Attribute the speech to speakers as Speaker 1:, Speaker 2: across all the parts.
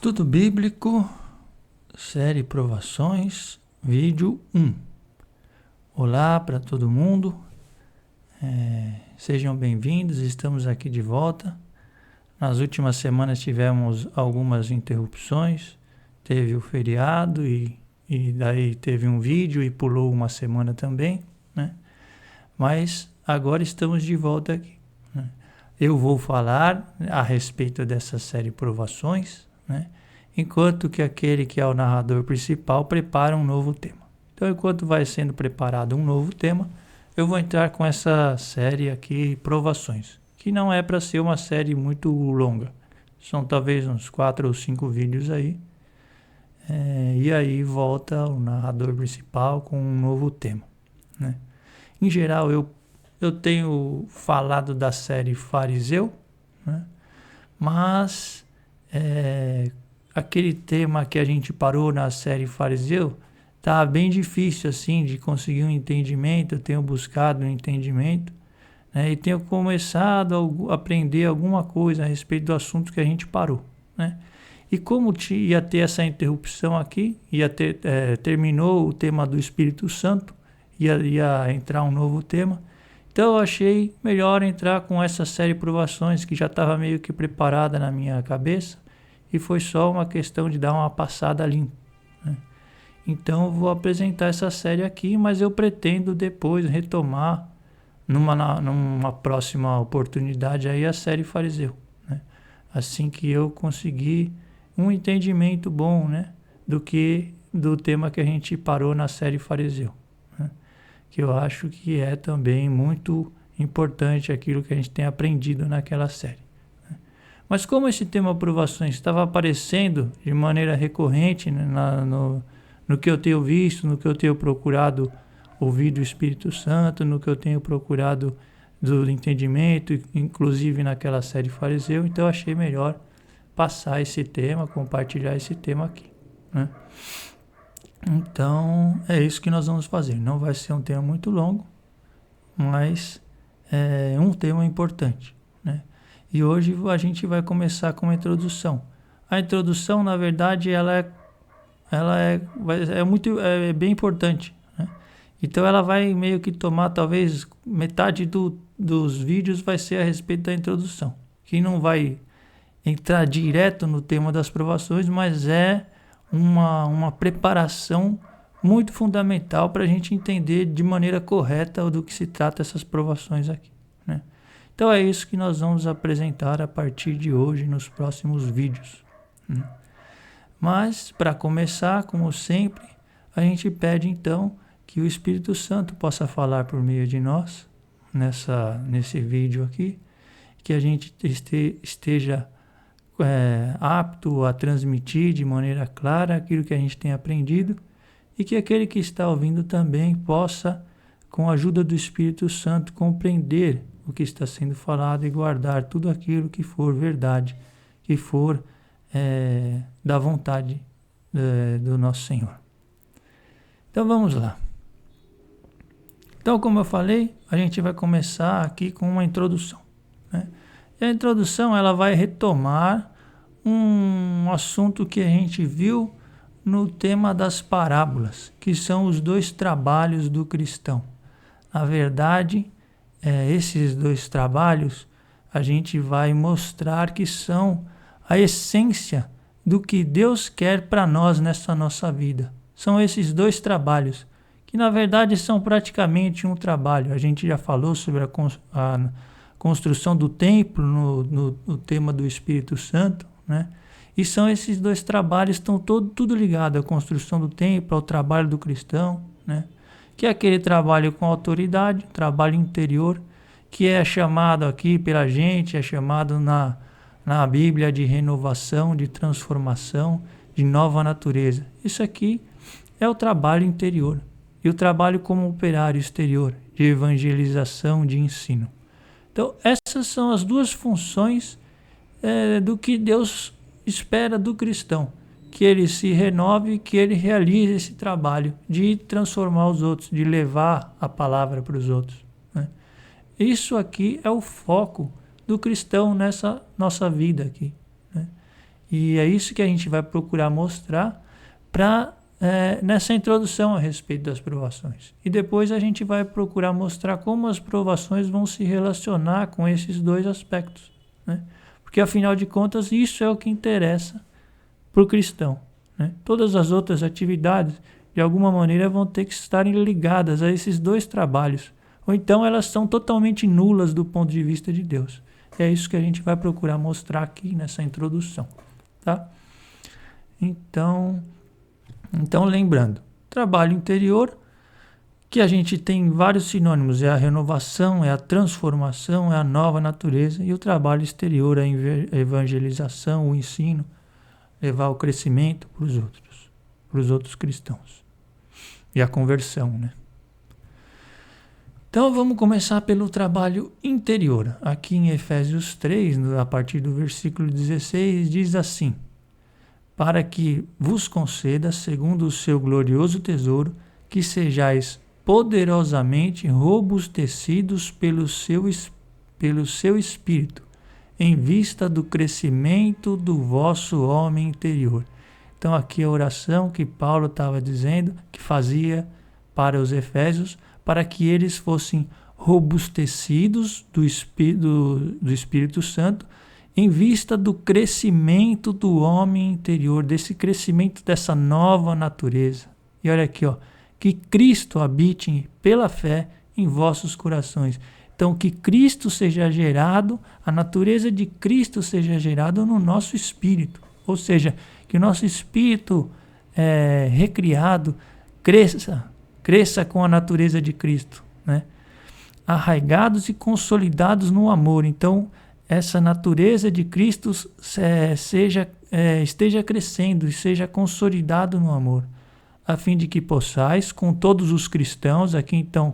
Speaker 1: Estudo Bíblico, série Provações, vídeo 1. Olá para todo mundo, sejam bem-vindos, estamos aqui de volta. Nas últimas semanas tivemos algumas interrupções, teve o feriado e daí teve um vídeo e pulou uma semana também, né? Mas agora estamos de volta aqui, né? Eu vou falar a respeito dessa série Provações, né? Enquanto que aquele que é o narrador principal prepara um novo tema. Então, enquanto vai sendo preparado um novo tema, eu vou entrar com essa série aqui, Provações, que não é para ser uma série muito longa. São talvez uns 4 ou 5 vídeos aí. E aí volta o narrador principal com um novo tema, né? Em geral, eu tenho falado da série Fariseu, né? Mas aquele tema que a gente parou na série Fariseu tá bem difícil assim de conseguir um entendimento. Eu tenho buscado um entendimento, né? E tenho começado a aprender alguma coisa a respeito do assunto que a gente parou, né? E como ia ter essa interrupção aqui, terminou o tema do Espírito Santo, ia entrar um novo tema. Então eu achei melhor entrar com essa série Provações, que já estava meio que preparada na minha cabeça, e foi só uma questão de dar uma passada limpa, né? Então eu vou apresentar essa série aqui, mas eu pretendo depois retomar numa próxima oportunidade aí a série Fariseu, né? Assim que eu conseguir um entendimento bom, né, do tema que a gente parou na série Fariseu, né? Que eu acho que é também muito importante aquilo que a gente tem aprendido naquela série, né? Mas como esse tema Provações estava aparecendo de maneira recorrente, né, no que eu tenho visto, no que eu tenho procurado ouvir do Espírito Santo, no que eu tenho procurado do entendimento, inclusive naquela série Fariseu, então eu achei melhor passar esse tema, compartilhar esse tema aqui, né? Então, é isso que nós vamos fazer. Não vai ser um tema muito longo, mas é um tema importante, né? E hoje a vai com uma introdução. A introdução, na verdade, ela é bem importante, né? Então, ela vai meio que tomar, talvez, metade dos vídeos vai ser a respeito da introdução, que não vai entrar direto no tema das provações, mas é uma preparação muito fundamental para a gente entender de maneira correta do que se trata essas provações aqui, né? Então é isso que nós vamos apresentar a partir de hoje nos próximos vídeos, né? Mas, para começar, como sempre, a gente pede então que o Espírito Santo possa falar por meio de nós nesse vídeo aqui, que a gente esteja apto a transmitir de maneira clara aquilo que a gente tem aprendido, e que aquele que está ouvindo também possa, com a ajuda do Espírito Santo, compreender o que está sendo falado e guardar tudo aquilo que for verdade, que for da vontade do nosso Senhor. Então vamos lá. Então, como eu falei, a gente vai começar aqui com uma introdução, né? E a introdução ela vai retomar um assunto que a gente viu no tema das parábolas, que são os 2 trabalhos do cristão. Na verdade, esses 2 trabalhos a gente vai mostrar que são a essência do que Deus quer para nós nessa nossa vida. São esses 2 trabalhos, que na verdade são praticamente um trabalho. A gente já falou sobre a construção do templo no tema do Espírito Santo, né? E são esses 2 trabalhos, estão tudo ligado à construção do templo, ao trabalho do cristão, né? Que é aquele trabalho com autoridade, trabalho interior, que é chamado aqui pela gente, é chamado na Bíblia de renovação, de transformação, de nova natureza. Isso aqui é o trabalho interior. E o trabalho como operário exterior, de evangelização, de ensino. Então, essas são as 2 funções do que Deus espera do cristão, que ele se renove, que ele realize esse trabalho de transformar os outros, de levar a palavra para os outros, né? Isso aqui é o foco do cristão nessa nossa vida aqui, né? E é isso que a gente vai procurar mostrar nessa introdução a respeito das provações. E depois a gente vai procurar mostrar como as provações vão se relacionar com esses dois aspectos, né? Porque, afinal de contas, isso é o que interessa para o cristão, né? Todas as outras atividades, de alguma maneira, vão ter que estar ligadas a esses dois trabalhos. Ou então elas são totalmente nulas do ponto de vista de Deus. É isso que a gente vai procurar mostrar aqui nessa introdução, tá? Então, lembrando, trabalho interior, que a gente tem vários sinônimos, é a renovação, é a transformação, é a nova natureza, e o trabalho exterior, a evangelização, o ensino, levar o crescimento para os outros cristãos. E a conversão, né? Então vamos começar pelo trabalho interior. Aqui em Efésios 3, a partir do versículo 16, diz assim: para que vos conceda, segundo o seu glorioso tesouro, que sejais poderosamente robustecidos pelo seu Espírito, em vista do crescimento do vosso homem interior. Então aqui a oração que Paulo estava dizendo, que fazia para os Efésios, para que eles fossem robustecidos do Espírito Santo, em vista do crescimento do homem interior, desse crescimento dessa nova natureza. E olha aqui, que Cristo habite pela fé em vossos corações. Então, que Cristo seja gerado, a natureza de Cristo seja gerada no nosso espírito. Ou seja, que o nosso espírito recriado cresça com a natureza de Cristo, né? Arraigados e consolidados no amor. Então, essa natureza de Cristo esteja crescendo e seja consolidado no amor, a fim de que possais, com todos os cristãos, aqui então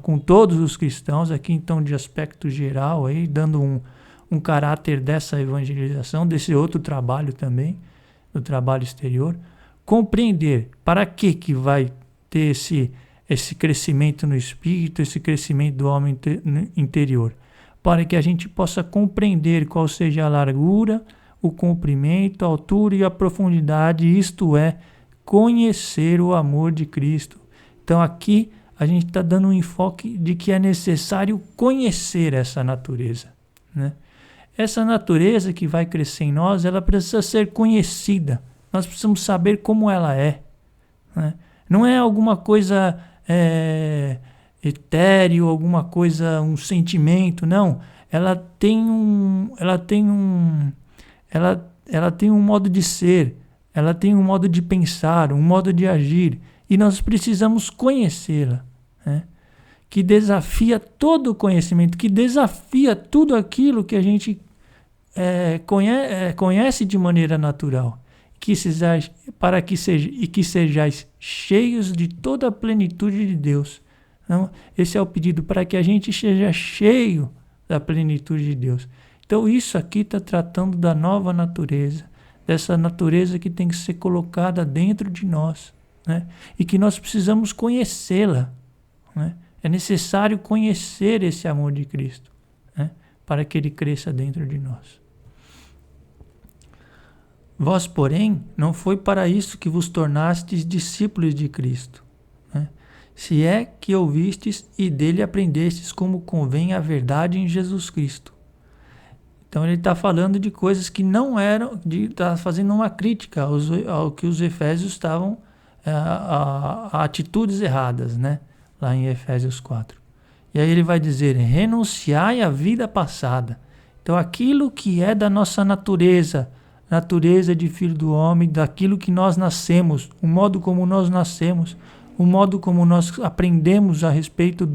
Speaker 1: de aspecto geral, aí, dando um caráter dessa evangelização, desse outro trabalho também, do trabalho exterior, compreender para que vai ter esse crescimento no espírito, esse crescimento do homem interior, para que a gente possa compreender qual seja a largura, o comprimento, a altura e a profundidade, isto é, conhecer o amor de Cristo. Então aqui a gente está dando um enfoque de que é necessário conhecer essa natureza, né? Essa natureza que vai crescer em nós, ela precisa ser conhecida. Nós precisamos saber como ela é, né? Não é alguma coisa etéreo, alguma coisa, um sentimento, não. Ela tem um modo de ser, ela tem um modo de pensar, um modo de agir, e nós precisamos conhecê-la, né? Que desafia todo o conhecimento, que desafia tudo aquilo que a gente conhece de maneira natural, que sejais cheios de toda a plenitude de Deus. Então, esse é o pedido, para que a gente seja cheio da plenitude de Deus. Então isso aqui está tratando da nova natureza, dessa natureza que tem que ser colocada dentro de nós, né? E que nós precisamos conhecê-la, né? É necessário conhecer esse amor de Cristo, né? Para que ele cresça dentro de nós. Vós, porém, não foi para isso que vos tornastes discípulos de Cristo, né? Se é que ouvistes e dele aprendestes como convém a verdade em Jesus Cristo. Então ele está falando de coisas que não eram, está fazendo uma crítica ao que os Efésios estavam, a atitudes erradas, né? Lá em Efésios 4. E aí ele vai dizer: renunciai à vida passada. Então aquilo que é da nossa natureza de filho do homem, daquilo que nós nascemos, o modo como nós nascemos, o modo como nós aprendemos a respeito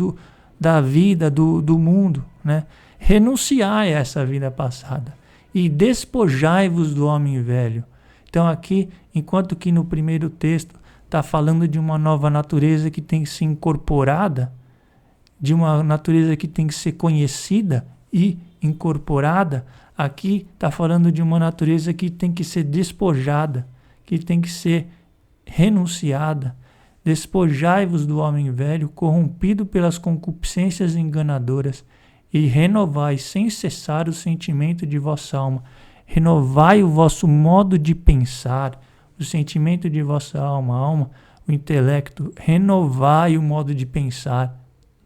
Speaker 1: da vida, do mundo, né? Renunciai a essa vida passada e despojai-vos do homem velho. Então aqui, enquanto que no primeiro texto está falando de uma nova natureza que tem que ser incorporada, de uma natureza que tem que ser conhecida e incorporada, aqui está falando de uma natureza que tem que ser despojada, que tem que ser renunciada. Despojai-vos do homem velho, corrompido pelas concupiscências enganadoras, e renovai sem cessar o sentimento de vossa alma. renovai o vosso modo de pensar, o sentimento de vossa alma, o intelecto, renovai o modo de pensar,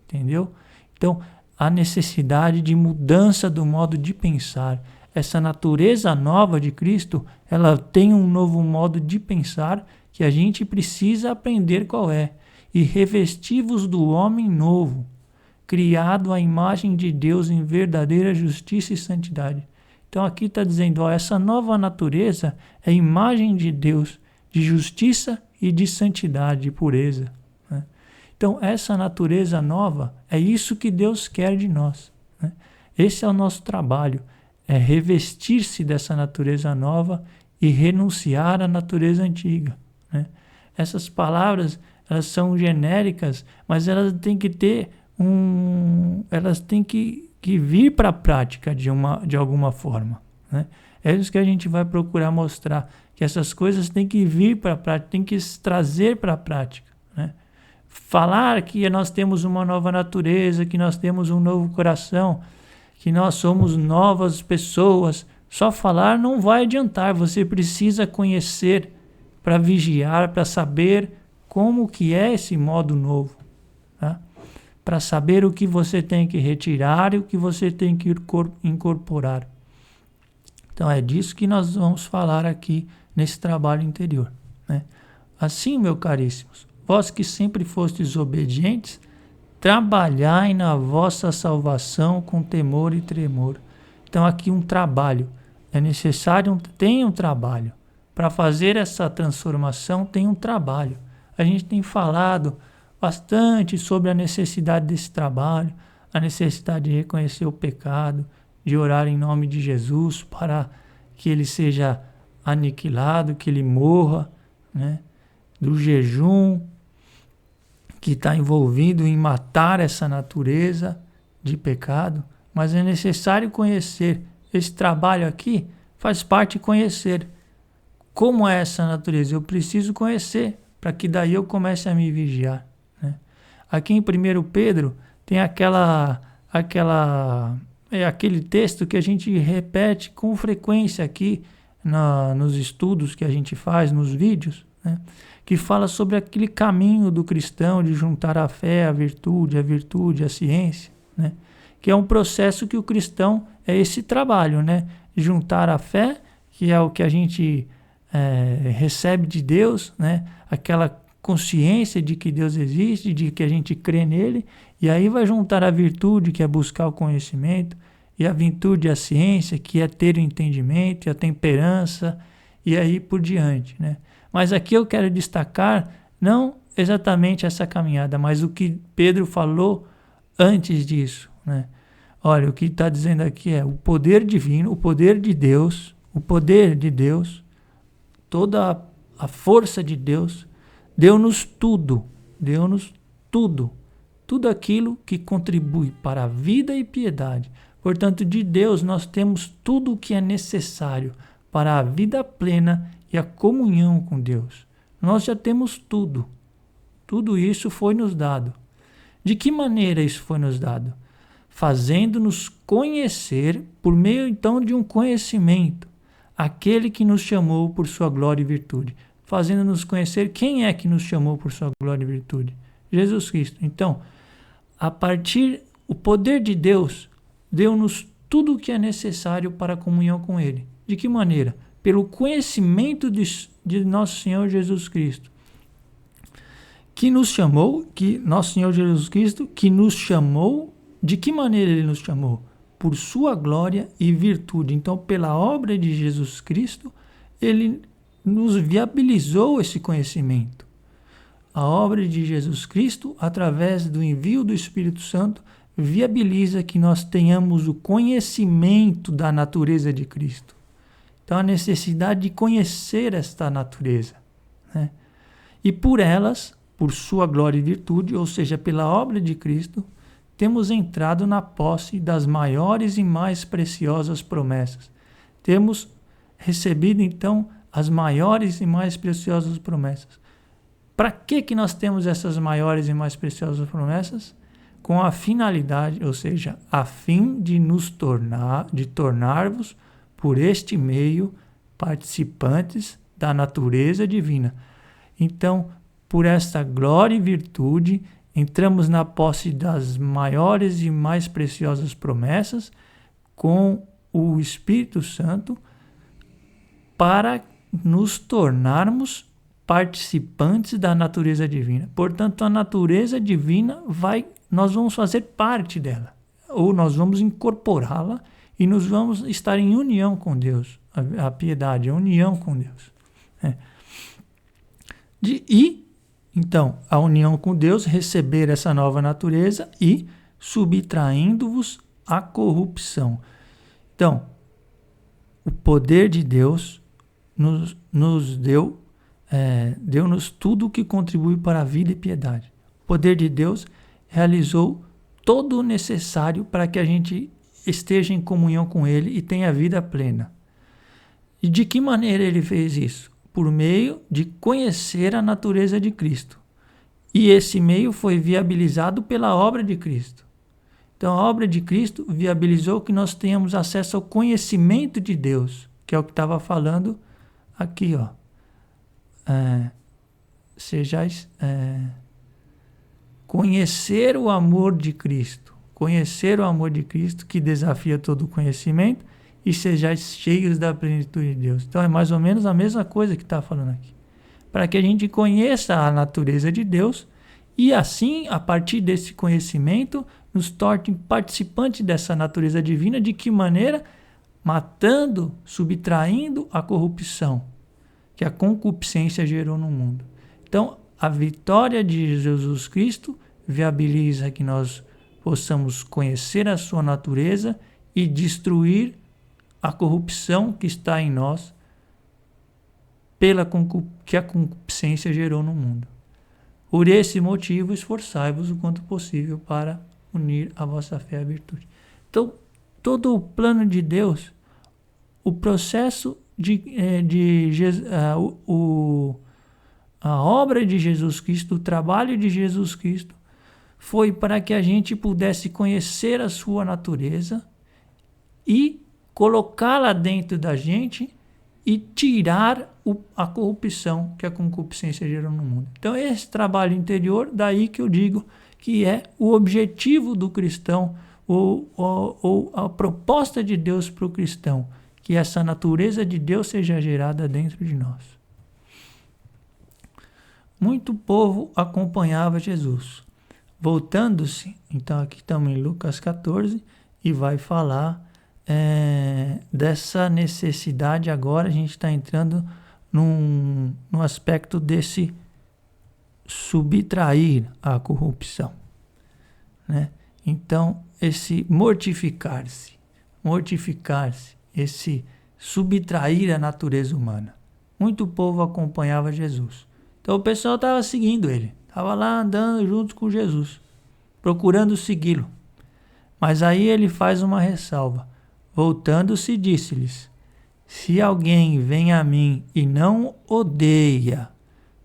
Speaker 1: entendeu? Então, a necessidade de mudança do modo de pensar. Essa natureza nova de Cristo, ela tem um novo modo de pensar que a gente precisa aprender qual é. E revesti-vos do homem novo, criado à imagem de Deus em verdadeira justiça e santidade. Então aqui está dizendo, essa nova natureza é a imagem de Deus, de justiça e de santidade, de pureza. Né? Então essa natureza nova, é isso que Deus quer de nós. Né? Esse é o nosso trabalho, é revestir-se dessa natureza nova e renunciar à natureza antiga. Né? Essas palavras, elas são genéricas, mas elas têm que ter elas têm que vir para a prática de alguma forma. Né? É isso que a gente vai procurar mostrar, que essas coisas têm que vir para a prática, têm que se trazer para a prática. Né? Falar que nós temos uma nova natureza, que nós temos um novo coração, que nós somos novas pessoas, só falar não vai adiantar, você precisa conhecer para vigiar, para saber como que é esse modo novo, tá? Para saber o que você tem que retirar e o que você tem que incorporar. Então é disso que nós vamos falar aqui nesse trabalho interior. Né? Assim, meus caríssimos, vós que sempre fostes obedientes, trabalhai na vossa salvação com temor e tremor. Então aqui um trabalho, é necessário, tem um trabalho. Para fazer essa transformação tem um trabalho. A gente tem falado bastante sobre a necessidade desse trabalho, a necessidade de reconhecer o pecado, de orar em nome de Jesus para que ele seja aniquilado, que ele morra, né? Do jejum que está envolvido em matar essa natureza de pecado, mas é necessário conhecer. Esse trabalho aqui faz parte de conhecer como é essa natureza. Eu preciso conhecer para que daí eu comece a me vigiar. Né? Aqui em 1 Pedro tem aquele texto que a gente repete com frequência aqui nos estudos que a gente faz, nos vídeos, né? Que fala sobre aquele caminho do cristão de juntar a fé, a virtude, a ciência, né? Que é um processo que o cristão é esse trabalho, né? Juntar a fé, que é o que a gente recebe de Deus, né? Aquela consciência de que Deus existe, de que a gente crê nele, e aí vai juntar a virtude, que é buscar o conhecimento, e a virtude, a ciência, que é ter o entendimento, e a temperança, e aí por diante, né? Mas aqui eu quero destacar não exatamente essa caminhada, mas o que Pedro falou antes disso, né? Olha, o que está dizendo aqui é o poder divino, o poder de Deus, toda a força de Deus, deu-nos tudo, tudo aquilo que contribui para a vida e piedade. Portanto, de Deus nós temos tudo o que é necessário para a vida plena e a comunhão com Deus. Nós já temos tudo. Tudo isso foi nos dado. De que maneira isso foi nos dado? Fazendo-nos conhecer, por meio então de um conhecimento, aquele que nos chamou por sua glória e virtude. Fazendo-nos conhecer quem é que nos chamou por sua glória e virtude? Jesus Cristo. Então, o poder de Deus deu-nos tudo o que é necessário para a comunhão com Ele. De que maneira? Pelo conhecimento de nosso Senhor Jesus Cristo, que nos chamou, de que maneira Ele nos chamou? Por sua glória e virtude. Então, pela obra de Jesus Cristo, Ele nos viabilizou esse conhecimento. A obra de Jesus Cristo, através do envio do Espírito Santo, viabiliza que nós tenhamos o conhecimento da natureza de Cristo. Então, a necessidade de conhecer esta natureza, né? E por elas, por sua glória e virtude, ou seja, pela obra de Cristo, temos entrado na posse das maiores e mais preciosas promessas. Temos recebido, então, as maiores e mais preciosas promessas. Para que nós temos essas maiores e mais preciosas promessas? Com a finalidade, ou seja, a fim de tornar-vos por este meio, participantes da natureza divina. Então, por esta glória e virtude, entramos na posse das maiores e mais preciosas promessas com o Espírito Santo para nos tornarmos participantes da natureza divina. Portanto, a natureza divina nós vamos fazer parte dela, ou nós vamos incorporá-la e nos vamos estar em união com Deus. A piedade, a união com Deus. Então, a união com Deus, receber essa nova natureza e subtraindo-vos à corrupção. Então, o poder de Deus nos deu-nos tudo o que contribui para a vida e piedade. O poder de Deus realizou todo o necessário para que a gente esteja em comunhão com Ele e tenha vida plena. E de que maneira Ele fez isso? Por meio de conhecer a natureza de Cristo. E esse meio foi viabilizado pela obra de Cristo. Então, a obra de Cristo viabilizou que nós tenhamos acesso ao conhecimento de Deus, que é o que estava falando aqui, ó. Conhecer o amor de Cristo. Conhecer o amor de Cristo que desafia todo o conhecimento e sejais cheios da plenitude de Deus. Então, é mais ou menos a mesma coisa que está falando aqui. Para que a gente conheça a natureza de Deus e assim, a partir desse conhecimento, nos torne participantes dessa natureza divina. De que maneira? Matando, subtraindo a corrupção que a concupiscência gerou no mundo. Então, a vitória de Jesus Cristo viabiliza que nós possamos conhecer a sua natureza e destruir a corrupção que está em nós que a concupiscência gerou no mundo. Por esse motivo, esforçai-vos o quanto possível para unir a vossa fé à virtude. Então, todo o plano de Deus, o processo a obra de Jesus Cristo, o trabalho de Jesus Cristo, foi para que a gente pudesse conhecer a sua natureza e colocá-la dentro da gente e tirar a corrupção que a concupiscência gerou no mundo. Então, esse trabalho interior, daí que eu digo que é o objetivo do cristão, ou a proposta de Deus para o cristão, que essa natureza de Deus seja gerada dentro de nós. Muito povo acompanhava Jesus. Voltando-se, então aqui estamos em Lucas 14, e vai falar dessa necessidade. Agora a gente está entrando no aspecto desse subtrair a corrupção, né? Então, esse mortificar-se, esse subtrair a natureza humana. Muito povo acompanhava Jesus. Então o pessoal estava seguindo ele, estava lá andando junto com Jesus, procurando segui-lo. Mas aí ele faz uma ressalva. Voltando-se, disse-lhes: se alguém vem a mim e não odeia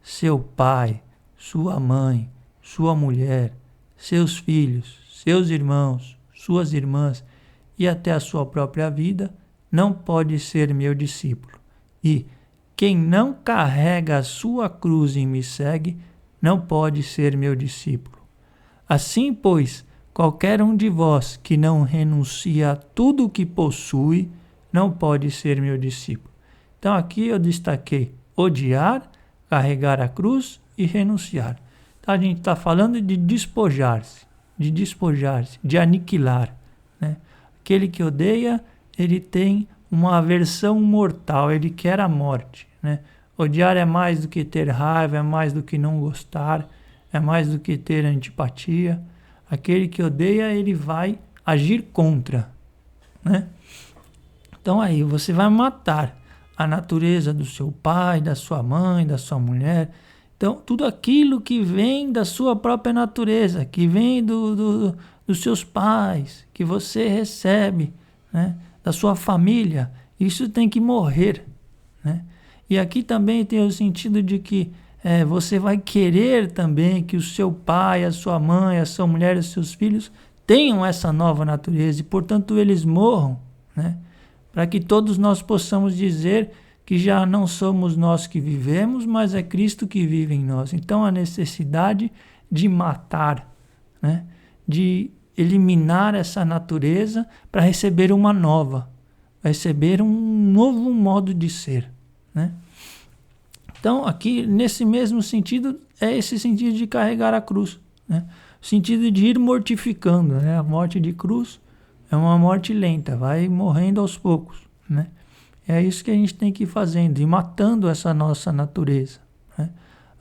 Speaker 1: seu pai, sua mãe, sua mulher, seus filhos, seus irmãos, suas irmãs e até a sua própria vida, não pode ser meu discípulo. E quem não carrega a sua cruz e me segue, não pode ser meu discípulo. Assim, pois, qualquer um de vós que não renuncia a tudo o que possui, não pode ser meu discípulo. Então aqui eu destaquei odiar, carregar a cruz e renunciar. Então a gente está falando de despojar-se, de aniquilar, né? Aquele que odeia, ele tem uma aversão mortal, ele quer a morte, né? Odiar é mais do que ter raiva, é mais do que não gostar, é mais do que ter antipatia. Aquele que odeia, ele vai agir contra, né? Então aí você vai matar a natureza do seu pai, da sua mãe, da sua mulher. Então tudo aquilo que vem da sua própria natureza, que vem dos seus pais, que você recebe, né, da sua família, isso tem que morrer, né? E aqui também tem o sentido de que você vai querer também que o seu pai, a sua mãe, a sua mulher, os seus filhos tenham essa nova natureza e, portanto, eles morram, né? para que todos nós possamos dizer que já não somos nós que vivemos, mas é Cristo que vive em nós. Então, a necessidade de matar, né? De eliminar essa natureza para receber uma nova, receber um novo modo de ser, né? Então, aqui, nesse mesmo sentido, é esse sentido de carregar a cruz, né? O sentido de ir mortificando, né? A morte de cruz é uma morte lenta, vai morrendo aos poucos, né? É isso que a gente tem que ir fazendo, e matando essa nossa natureza, né?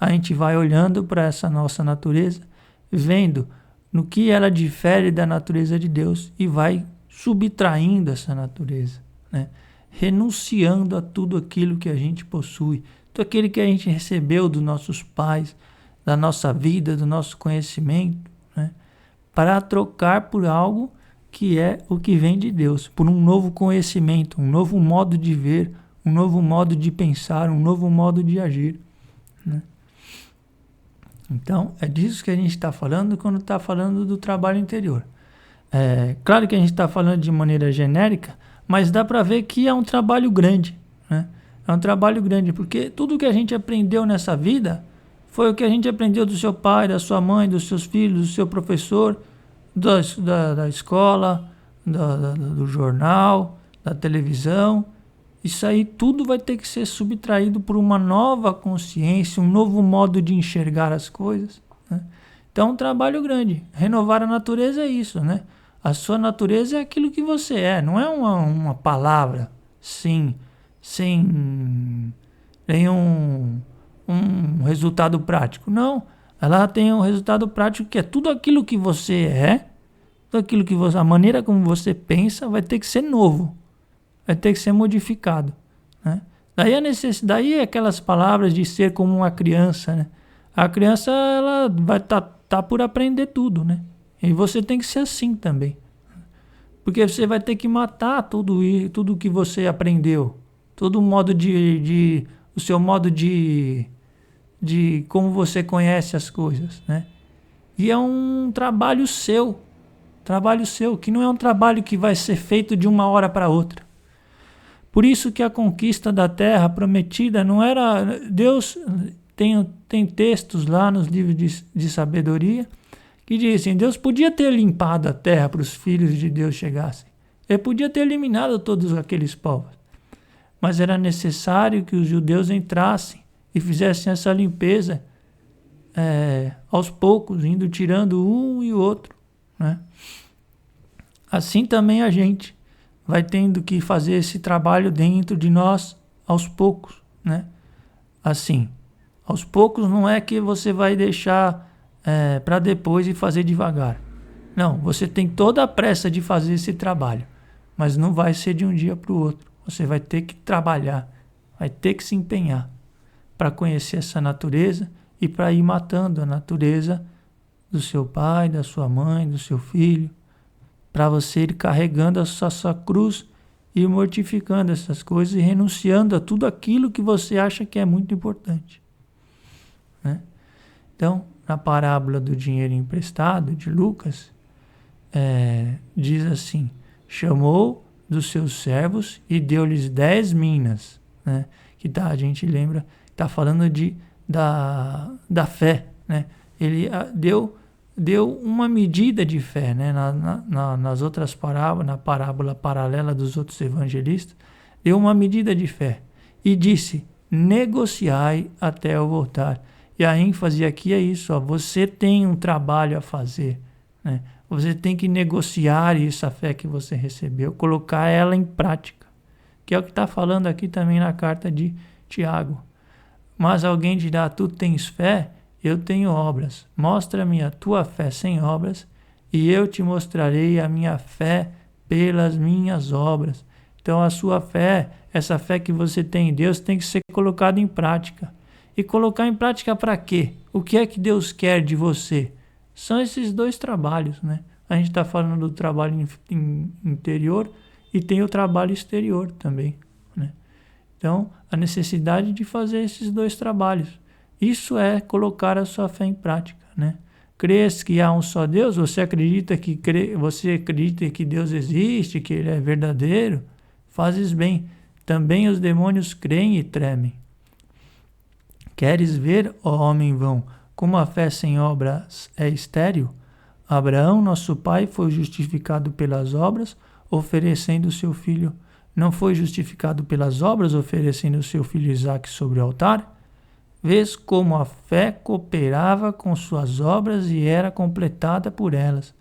Speaker 1: A gente vai olhando para essa nossa natureza, vendo no que ela difere da natureza de Deus e vai subtraindo essa natureza, né? Renunciando a tudo aquilo que a gente possui, tudo aquilo que a gente recebeu dos nossos pais, da nossa vida, do nosso conhecimento, né? Para trocar por algo que é o que vem de Deus, por um novo conhecimento, um novo modo de ver, um novo modo de pensar, um novo modo de agir, né? Então, é disso que a gente está falando quando está falando do trabalho interior. Claro que a gente está falando de maneira genérica, mas dá para ver que é um trabalho grande, né? É um trabalho grande, porque tudo que a gente aprendeu nessa vida foi o que a gente aprendeu do seu pai, da sua mãe, dos seus filhos, do seu professor, da escola, do jornal, da televisão. Isso aí tudo vai ter que ser subtraído por uma nova consciência, um novo modo de enxergar as coisas, né? Então, um trabalho grande. Renovar a natureza é isso, né? A sua natureza é aquilo que você é, não é uma palavra, sim, sem nenhum resultado prático. Não, ela tem um resultado prático que é tudo aquilo que você é, tudo aquilo que você, a maneira como você pensa vai ter que ser novo, vai ter que ser modificado, né? Daí a necessidade, daí aquelas palavras de ser como uma criança, né? A criança, ela vai tá por aprender tudo, né? E você tem que ser assim também, porque você vai ter que matar tudo que você aprendeu, todo o modo o seu modo de como você conhece as coisas, né? E é um trabalho seu, que não é um trabalho que vai ser feito de uma hora para outra. Por isso que a conquista da terra prometida não era... Deus tem textos lá nos livros de sabedoria que dizem, Deus podia ter limpado a terra para os filhos de Deus chegassem. Ele podia ter eliminado todos aqueles povos. Mas era necessário que os judeus entrassem e fizessem essa limpeza aos poucos, indo tirando um e o outro, né? Assim também a gente vai tendo que fazer esse trabalho dentro de nós aos poucos, né? Assim, aos poucos não é que você vai deixar para depois e fazer devagar. Não, você tem toda a pressa de fazer esse trabalho, mas não vai ser de um dia para o outro. Você vai ter que trabalhar, vai ter que se empenhar para conhecer essa natureza e para ir matando a natureza do seu pai, da sua mãe, do seu filho, para você ir carregando a sua cruz e mortificando essas coisas e renunciando a tudo aquilo que você acha que é muito importante, né? Então, na parábola do dinheiro emprestado de Lucas, diz assim, chamou dos seus servos e deu-lhes 10 minas, né? A gente lembra, está falando da fé, né? Ele deu uma medida de fé, né? Nas outras parábolas, na parábola paralela dos outros evangelistas, deu uma medida de fé e disse, negociai até eu voltar. E a ênfase aqui é isso, ó, você tem um trabalho a fazer, né? Você tem que negociar essa fé que você recebeu, colocar ela em prática, que é o que está falando aqui também na carta de Tiago. Mas alguém dirá, tu tens fé, eu tenho obras. Mostra-me a tua fé sem obras, e eu te mostrarei a minha fé pelas minhas obras. Então a sua fé, essa fé que você tem em Deus, tem que ser colocada em prática. E colocar em prática para quê? O que é que Deus quer de você? São esses dois trabalhos, né? A gente está falando do trabalho interior e tem o trabalho exterior também, né? Então, a necessidade de fazer esses dois trabalhos. Isso é colocar a sua fé em prática, né? Crês que há um só Deus? Você acredita que Deus existe, que Ele é verdadeiro? fazes bem. Também os demônios creem e tremem. Queres ver, ó homem vão, como a fé sem obras é estéril? Abraão, nosso pai, foi justificado pelas obras, oferecendo seu filho. Não foi justificado pelas obras, oferecendo seu filho Isaque sobre o altar? Vês como a fé cooperava com suas obras e era completada por elas.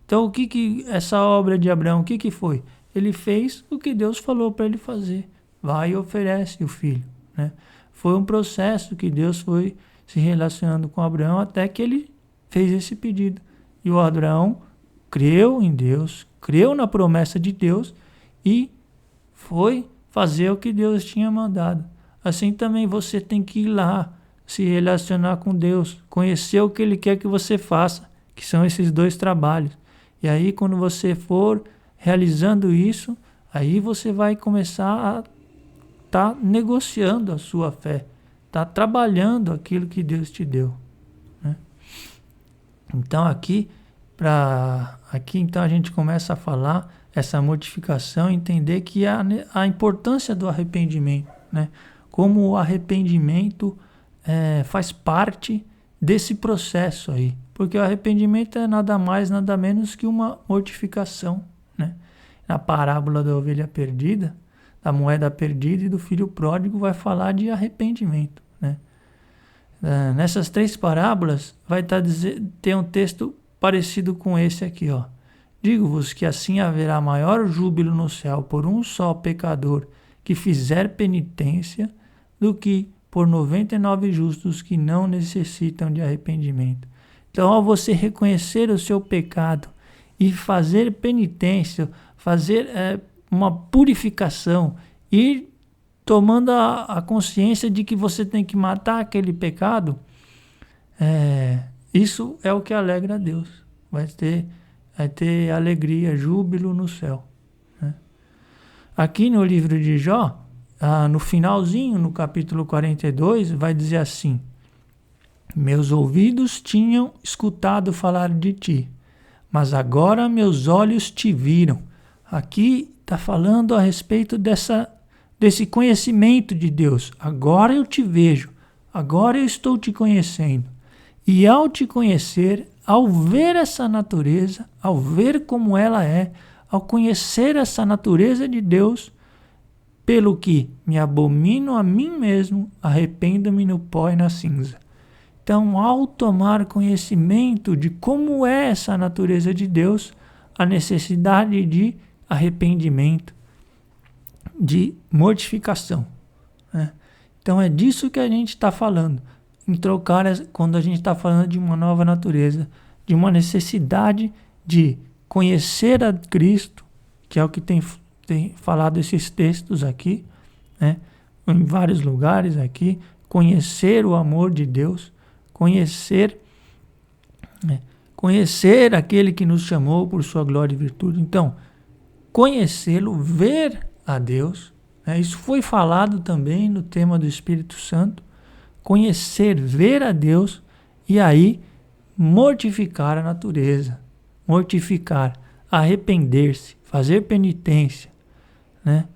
Speaker 1: Então, o que essa obra de Abraão, o que foi? Ele fez o que Deus falou para ele fazer. Vai e oferece o filho, né? Foi um processo que Deus foi se relacionando com Abraão até que ele fez esse pedido. E o Abraão creu em Deus, creu na promessa de Deus e foi fazer o que Deus tinha mandado. Assim também você tem que ir lá, se relacionar com Deus, conhecer o que Ele quer que você faça, que são esses 2 trabalhos. E aí, quando você for realizando isso, aí você vai começar a estar negociando a sua fé, tá trabalhando aquilo que Deus te deu, né? Então aqui então a gente começa a falar essa mortificação, entender que a importância do arrependimento, né? Como o arrependimento faz parte desse processo aí, porque o arrependimento é nada mais, nada menos que uma mortificação, né? Na parábola da ovelha perdida, da moeda perdida e do filho pródigo, vai falar de arrependimento, né? Nessas 3 parábolas vai ter um texto parecido com esse aqui, ó. Digo-vos que assim haverá maior júbilo no céu por um só pecador que fizer penitência do que por 99 justos que não necessitam de arrependimento. Então, ao você reconhecer o seu pecado e fazer penitência, fazer uma purificação, ir tomando a consciência de que você tem que matar aquele pecado, isso é o que alegra a Deus. Vai ter alegria, júbilo no céu, né? Aqui no livro de Jó, no finalzinho, no capítulo 42, vai dizer assim: meus ouvidos tinham escutado falar de ti, mas agora meus olhos te viram. Aqui está falando a respeito desse conhecimento de Deus. Agora eu te vejo, agora eu estou te conhecendo. E ao te conhecer, ao ver essa natureza, ao ver como ela é, ao conhecer essa natureza de Deus, pelo que me abomino a mim mesmo, arrependo-me no pó e na cinza. Então, ao tomar conhecimento de como é essa natureza de Deus, a necessidade de arrependimento, de mortificação, né? Então, é disso que a gente está falando. Em trocar, quando a gente está falando de uma nova natureza, de uma necessidade de conhecer a Cristo, que é o que tem falado esses textos aqui, né? Em vários lugares aqui, conhecer o amor de Deus, conhecer aquele que nos chamou por sua glória e virtude. Então, conhecê-lo, ver a Deus, né? Isso foi falado também no tema do Espírito Santo. Conhecer, ver a Deus e aí mortificar a natureza, mortificar, arrepender-se, fazer penitência, né?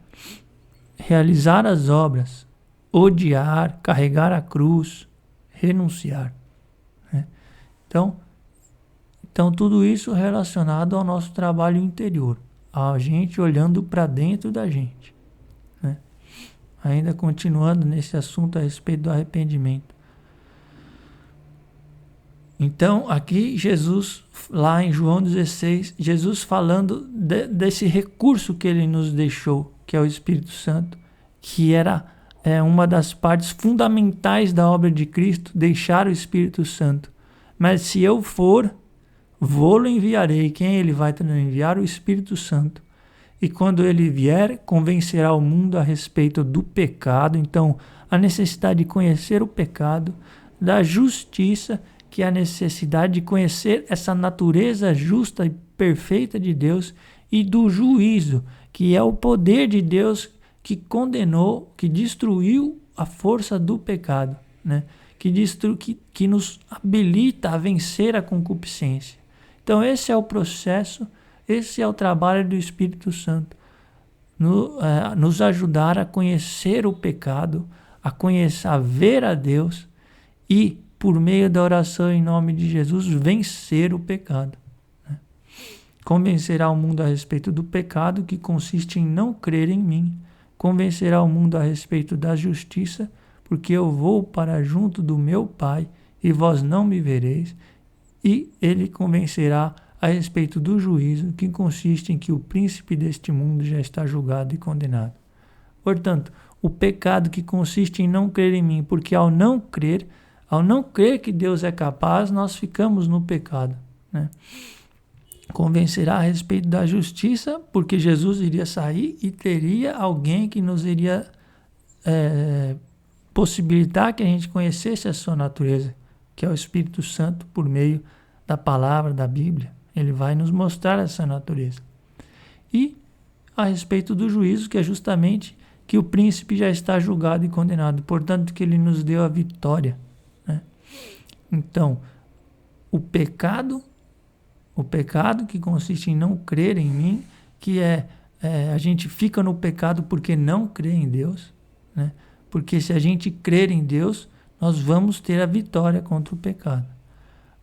Speaker 1: Realizar as obras, odiar, carregar a cruz, renunciar, né? Então tudo isso relacionado ao nosso trabalho interior, a gente olhando para dentro da gente, né? Ainda continuando nesse assunto a respeito do arrependimento. Então, aqui Jesus, lá em João 16, Jesus falando desse recurso que ele nos deixou, que é o Espírito Santo, que era uma das partes fundamentais da obra de Cristo, deixar o Espírito Santo. Mas se eu for, vou-lo enviarei. Quem ele vai enviar? O Espírito Santo. E quando ele vier, convencerá o mundo a respeito do pecado. Então, a necessidade de conhecer o pecado, da justiça, que é a necessidade de conhecer essa natureza justa e perfeita de Deus, e do juízo, que é o poder de Deus que condenou, que destruiu a força do pecado, né? Que nos habilita a vencer a concupiscência. Então esse é o processo, esse é o trabalho do Espírito Santo, nos ajudar a conhecer o pecado, a ver a Deus e, por meio da oração em nome de Jesus, vencer o pecado. Convencerá o mundo a respeito do pecado, que consiste em não crer em mim. Convencerá o mundo a respeito da justiça, porque eu vou para junto do meu Pai e vós não me vereis. E ele convencerá a respeito do juízo, que consiste em que o príncipe deste mundo já está julgado e condenado. Portanto, o pecado que consiste em não crer em mim, porque ao não crer que Deus é capaz, nós ficamos no pecado, né? Convencerá a respeito da justiça, porque Jesus iria sair e teria alguém que nos iria possibilitar que a gente conhecesse a sua natureza, que é o Espírito Santo, por meio da palavra, da Bíblia. Ele vai nos mostrar essa natureza. E a respeito do juízo, que é justamente que o príncipe já está julgado e condenado, portanto que ele nos deu a vitória, né? Então, o pecado que consiste em não crer em mim, que a gente fica no pecado porque não crê em Deus, né? Porque se a gente crer em Deus, nós vamos ter a vitória contra o pecado.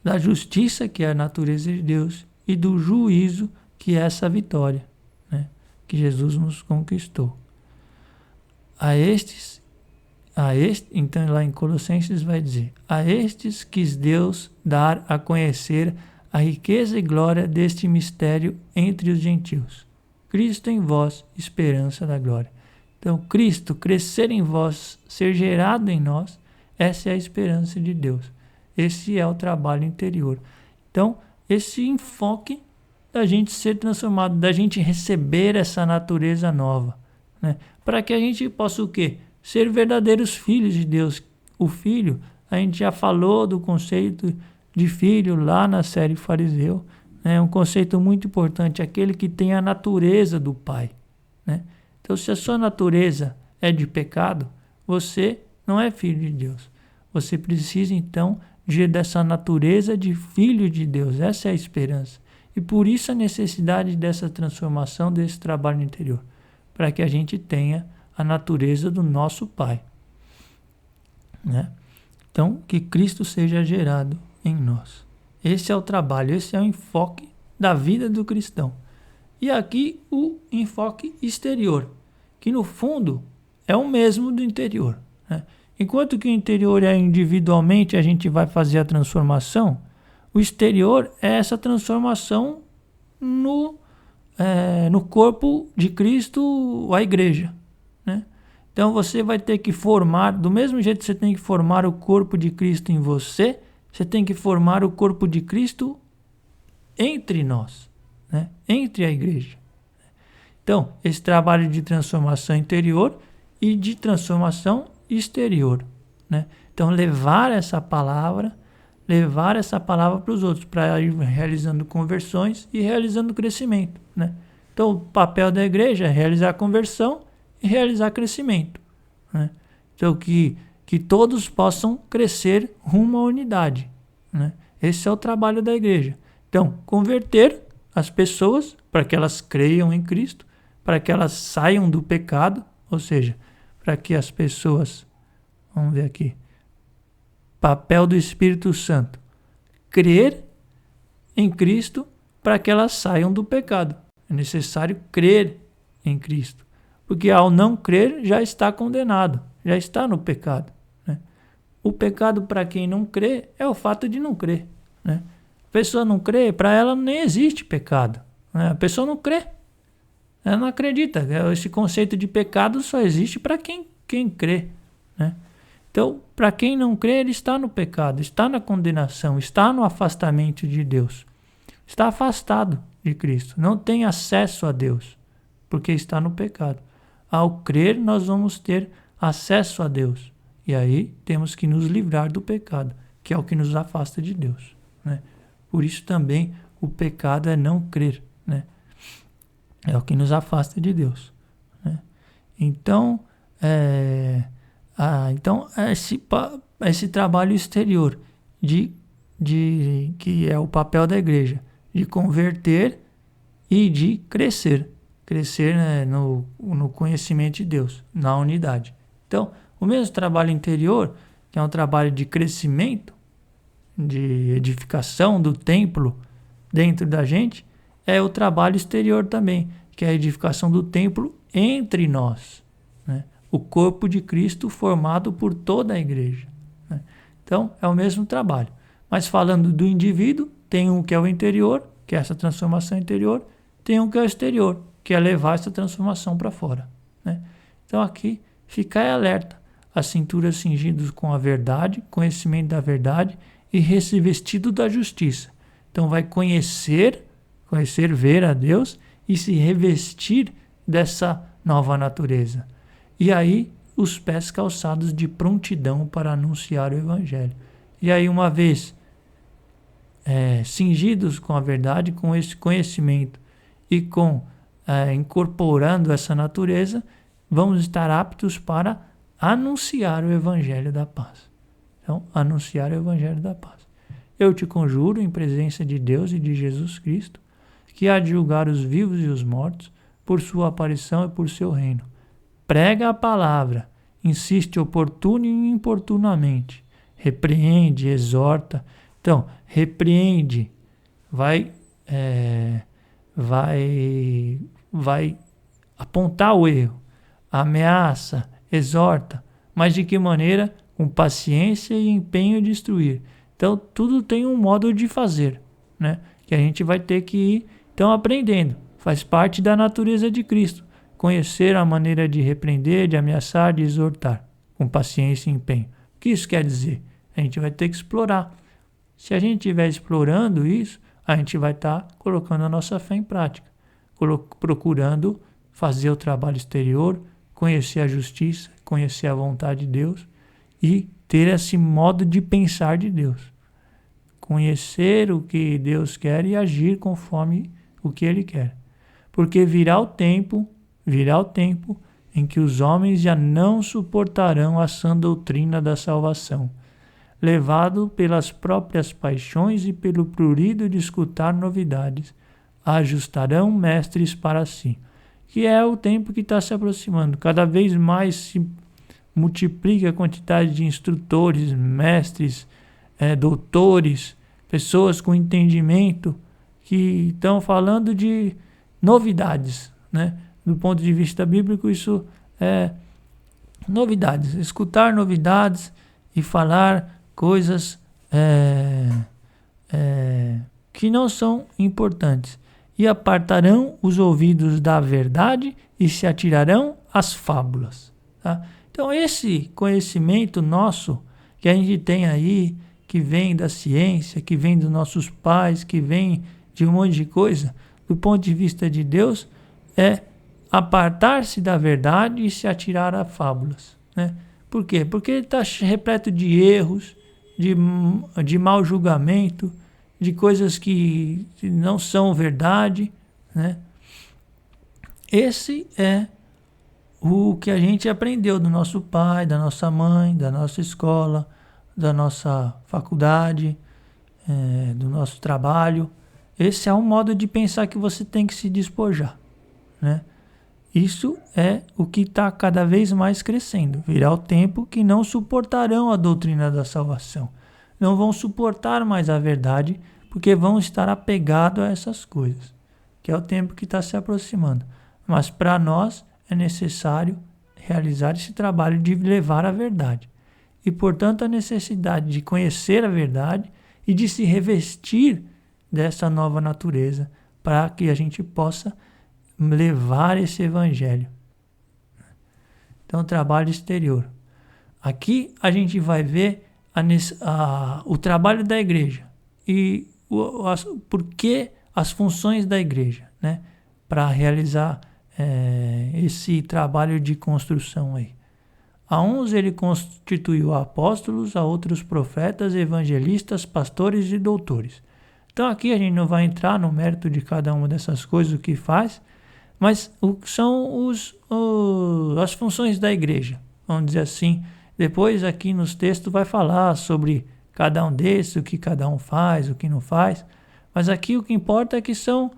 Speaker 1: Da justiça, que é a natureza de Deus, e do juízo, que é essa vitória, né, que Jesus nos conquistou. Então lá em Colossenses vai dizer: a estes quis Deus dar a conhecer a riqueza e glória deste mistério entre os gentios. Cristo em vós, esperança da glória. Então, Cristo crescer em vós, ser gerado em nós, essa é a esperança de Deus. Esse é o trabalho interior. Então, esse enfoque da gente ser transformado, da gente receber essa natureza nova, né? Para que a gente possa o quê? Ser verdadeiros filhos de Deus. O filho, a gente já falou do conceito de filho lá na série Fariseu, né? Um conceito muito importante, aquele que tem a natureza do Pai, né? Então, se a sua natureza é de pecado, você não é filho de Deus. Você precisa, então, dessa natureza de filho de Deus. Essa é a esperança. E por isso a necessidade dessa transformação, desse trabalho interior, para que a gente tenha a natureza do nosso Pai, né? Então, que Cristo seja gerado em nós. Esse é o trabalho, esse é o enfoque da vida do cristão. E aqui o enfoque exterior, que no fundo é o mesmo do interior, né? Enquanto que o interior é individualmente, a gente vai fazer a transformação, o exterior é essa transformação no corpo de Cristo, a igreja, né? Então você vai ter que formar, do mesmo jeito que você tem que formar o corpo de Cristo em você, você tem que formar o corpo de Cristo entre nós, né? Entre a igreja. Então, esse trabalho de transformação interior e de transformação exterior, né? Então, levar essa palavra para os outros, para ir realizando conversões e realizando crescimento, né? Então, o papel da igreja é realizar conversão e realizar crescimento, né? Então, que todos possam crescer rumo à unidade, né? Esse é o trabalho da igreja. Então, converter as pessoas para que elas creiam em Cristo, para que elas saiam do pecado, ou seja, para que as pessoas, vamos ver aqui, papel do Espírito Santo, crer em Cristo para que elas saiam do pecado. É necessário crer em Cristo, porque ao não crer já está condenado, já está no pecado, né? O pecado para quem não crê é o fato de não crer, né? A pessoa não crê, para ela nem existe pecado, né? A pessoa não crê, ela não acredita. Esse conceito de pecado só existe para quem crê, né? Então, para quem não crê, ele está no pecado, está na condenação, está no afastamento de Deus, está afastado de Cristo, não tem acesso a Deus, porque está no pecado. Ao crer, nós vamos ter acesso a Deus, e aí temos que nos livrar do pecado, que é o que nos afasta de Deus, né? Por isso também o pecado é não crer, né? É o que nos afasta de Deus, né? Então, esse trabalho exterior que é o papel da igreja, de converter e de crescer crescer, né, no conhecimento de Deus, na unidade. Então, o mesmo trabalho interior, que é um trabalho de crescimento, de edificação do templo dentro da gente, é o trabalho exterior também, que é a edificação do templo entre nós, né? O corpo de Cristo formado por toda a igreja, né? Então, é o mesmo trabalho. Mas falando do indivíduo, tem um que é o interior, que é essa transformação interior, tem um que é o exterior, que é levar essa transformação para fora, né? Então, aqui, ficar alerta, as cinturas cingidas com a verdade, conhecimento da verdade e revestido da justiça. Então, vai conhecer, ver a Deus e se revestir dessa nova natureza. E aí, os pés calçados de prontidão para anunciar o Evangelho. E aí, uma vez cingidos com a verdade, com esse conhecimento e incorporando essa natureza, vamos estar aptos para anunciar o Evangelho da paz. Então, anunciar o Evangelho da paz. Eu te conjuro, em presença de Deus e de Jesus Cristo, que há de julgar os vivos e os mortos por sua aparição e por seu reino. Prega a palavra, insiste oportuno e importunamente, repreende, exorta. Então, repreende, vai apontar o erro, ameaça, exorta, mas de que maneira? Com paciência e empenho de instruir. Então, tudo tem um modo de fazer, né? Que a gente vai ter que ir, então, aprendendo. Faz parte da natureza de Cristo. Conhecer a maneira de repreender, de ameaçar, de exortar, com paciência e empenho. O que isso quer dizer? A gente vai ter que explorar. Se a gente estiver explorando isso, a gente vai estar colocando a nossa fé em prática, procurando fazer o trabalho exterior, conhecer a justiça, conhecer a vontade de Deus e ter esse modo de pensar de Deus. Conhecer o que Deus quer e agir conforme o que Ele quer. Porque virá o tempo em que os homens já não suportarão a sã doutrina da salvação, levado pelas próprias paixões e pelo prurido de escutar novidades, ajustarão mestres para si. Que é o tempo que está se aproximando. Cada vez mais se multiplica a quantidade de instrutores, mestres, doutores, pessoas com entendimento que estão falando de novidades, né? Do ponto de vista bíblico, isso é novidades. Escutar novidades e falar coisas que não são importantes. E apartarão os ouvidos da verdade e se atirarão às fábulas. Tá? Então, esse conhecimento nosso que a gente tem aí, que vem da ciência, que vem dos nossos pais, que vem de um monte de coisa, do ponto de vista de Deus, é apartar-se da verdade e se atirar a fábulas. Né? Por quê? Porque ele está repleto de erros, de mau julgamento, de coisas que não são verdade, né? Esse é o que a gente aprendeu do nosso pai, da nossa mãe, da nossa escola, da nossa faculdade, do nosso trabalho. Esse é um modo de pensar que você tem que se despojar, né? Isso é o que está cada vez mais crescendo. Virá o tempo que não suportarão a doutrina da salvação. Não vão suportar mais a verdade, porque vão estar apegados a essas coisas, que é o tempo que está se aproximando. Mas para nós é necessário realizar esse trabalho de levar a verdade. E, portanto, a necessidade de conhecer a verdade e de se revestir dessa nova natureza para que a gente possa levar esse evangelho. Então, trabalho exterior. Aqui a gente vai ver o trabalho da igreja e por que as funções da igreja, né, para realizar esse trabalho de construção aí. A uns ele constituiu apóstolos, a outros profetas, evangelistas, pastores e doutores. Então aqui a gente não vai entrar no mérito de cada uma dessas coisas, o que faz, mas são as funções da igreja, vamos dizer assim. Depois aqui nos textos vai falar sobre cada um desses, o que cada um faz, o que não faz. Mas aqui o que importa é que são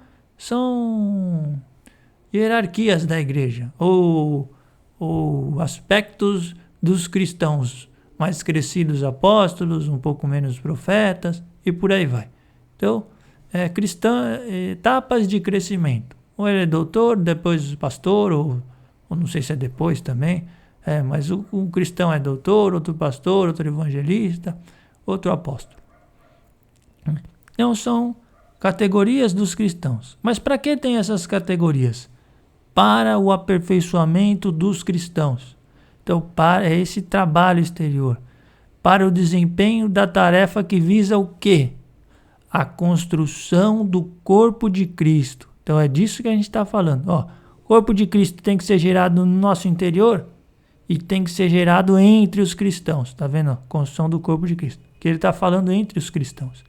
Speaker 1: hierarquias da igreja, ou aspectos dos cristãos, mais crescidos apóstolos, um pouco menos profetas, e por aí vai. Então, etapas de crescimento. Ou ele é doutor, depois pastor, ou não sei se é depois também, mas um cristão é doutor, outro pastor, outro evangelista, outro apóstolo. Então são categorias dos cristãos. Mas para que tem essas categorias? Para o aperfeiçoamento dos cristãos. Então, para esse trabalho exterior. Para o desempenho da tarefa que visa o quê? A construção do corpo de Cristo. Então é disso que a gente está falando. O corpo de Cristo tem que ser gerado no nosso interior e tem que ser gerado entre os cristãos. Está vendo? Construção do corpo de Cristo. Que ele está falando entre os cristãos.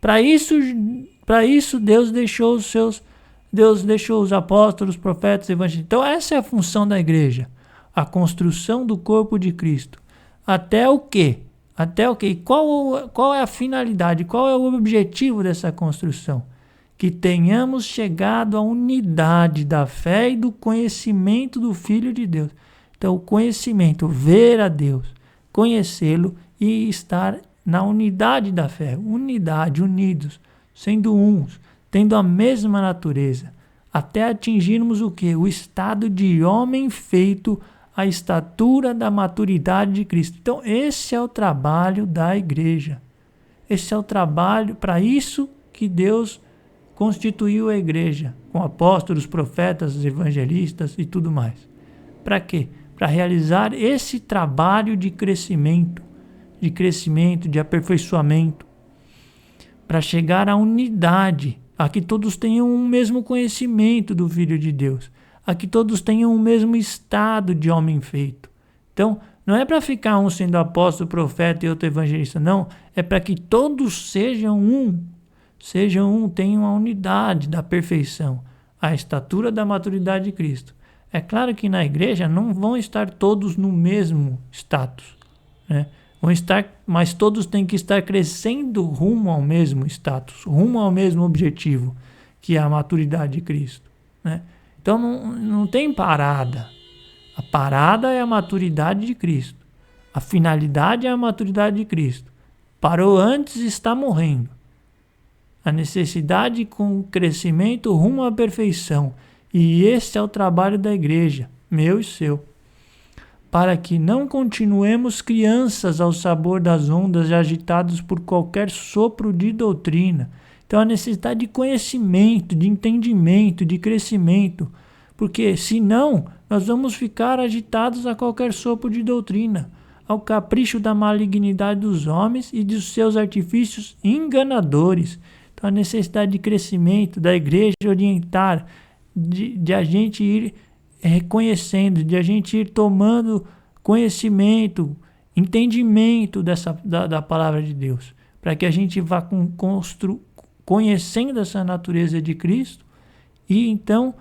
Speaker 1: Para isso Deus deixou os apóstolos, profetas, evangelistas. Então essa é a função da igreja. A construção do corpo de Cristo. Até o quê? Até o quê? Qual é a finalidade? Qual é o objetivo dessa construção? Que tenhamos chegado à unidade da fé e do conhecimento do Filho de Deus. Então, o conhecimento, ver a Deus, conhecê-lo e estar na unidade da fé. Unidade, unidos, sendo uns, tendo a mesma natureza, até atingirmos o quê? O estado de homem feito a estatura da maturidade de Cristo. Então, esse é o trabalho da igreja. Esse é o trabalho, para isso que Deus constituiu a igreja, com apóstolos, profetas, evangelistas e tudo mais. Para quê? Para realizar esse trabalho de crescimento, de aperfeiçoamento, para chegar à unidade, a que todos tenham o mesmo conhecimento do Filho de Deus, a que todos tenham o mesmo estado de homem feito. Então, não é para ficar um sendo apóstolo, profeta e outro evangelista, não. É para que todos sejam um, tenham a unidade da perfeição, a estatura da maturidade de Cristo. É claro que na igreja não vão estar todos no mesmo status, né? Mas todos têm que estar crescendo rumo ao mesmo status, rumo ao mesmo objetivo, que é a maturidade de Cristo, né? Então não tem parada. A parada é a maturidade de Cristo. A finalidade é a maturidade de Cristo. Parou antes e está morrendo. A necessidade com o crescimento rumo à perfeição. E esse é o trabalho da igreja, meu e seu. Para que não continuemos crianças ao sabor das ondas e agitados por qualquer sopro de doutrina. Então a necessidade de conhecimento, de entendimento, de crescimento. Porque senão nós vamos ficar agitados a qualquer sopro de doutrina, ao capricho da malignidade dos homens e de seus artifícios enganadores. Então a necessidade de crescimento da igreja orientar, de a gente ir reconhecendo, de a gente ir tomando conhecimento, entendimento da palavra de Deus, para que a gente vá conhecendo essa natureza de Cristo e então